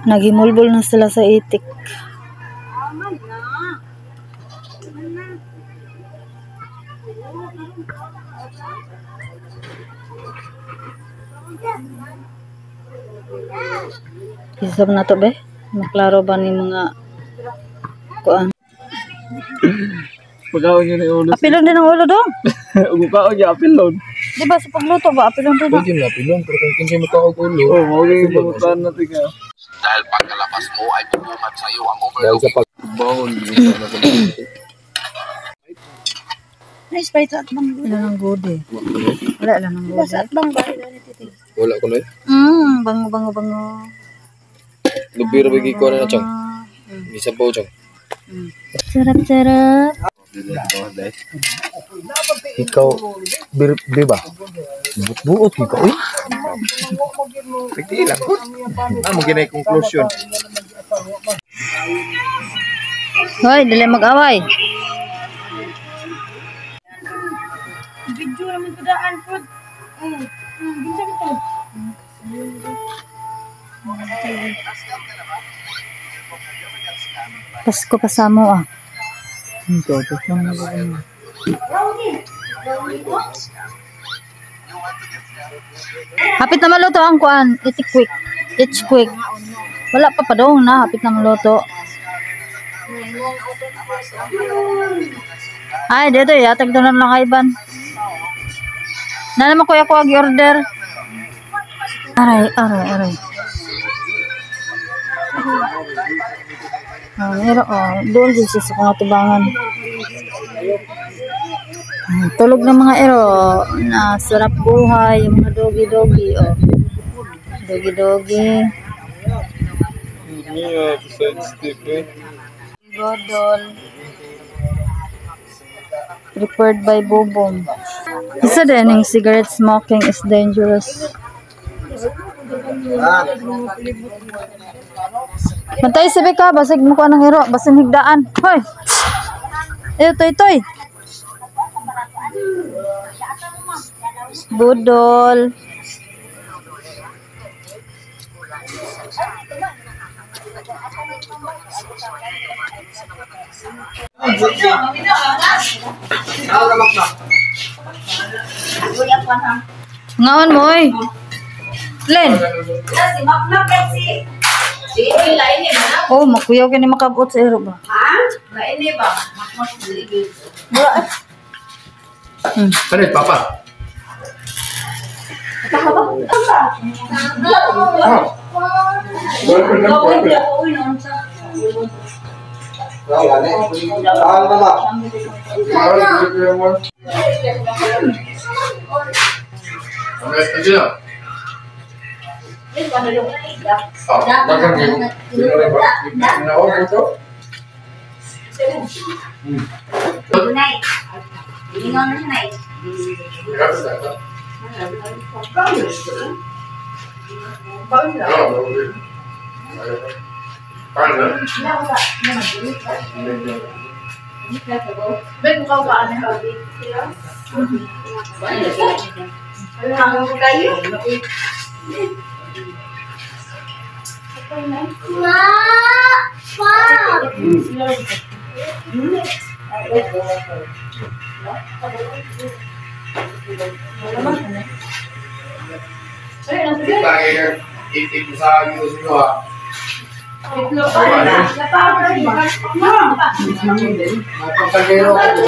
Naghimulbol na sila sa itik. Isab na to be. Maklaro ba ni mga kuan? Pagkaon yun yung ulo. Apilon din ang ulo dong. Pagkaon yun, apilon. Di ba sa pagluto ba apilon din? Pwede na apilon, pero kung kinsay makaog ulo. Oo, mawagay yung pamutaan natin ka. Dahil pagkalabas mo ay bubungat sa iyo ang overload. Dahil sa pagbahon. Nice pa ito at bang. Wala nang gode. Wala nang gode. At bang ba? Wala ko na eh. Bango. Lubiro bagi ko na chong. Bisa po chong. Sarap. Ikaw, biba? Buot ikaw eh. Pagdi lang po. Magiging conclusion. Hoy, dali mag-away. Video naman ko daan po. Bisa ko. Pasko kasamo ah. Ikaw, kasama ko. Hapit na maluto ang kuan. It's quick. Wala pa dong na. Hapit na maluto. Ay, dito yatag doon lang kaiban. Na naman kuya ko ag-order. Aray. Doon din siya sa kangatubangan. Tulog ng mga ero. Sarap buhay. Yung mga dogi-dogi. Dogi-dogi. Godol. Prepared by Bobong. Isa din yung cigarette smoking is dangerous. Mantay sabi ka, basig mo ko ng ero, basig higdaan. Hoy! Toy. Budol. Ngaon mo oy. Len. Oh, makuyaw ka ni makabot sa ero ba? Kanit, papa. Itik sa Diyos nyo ha. Itlog pa rin.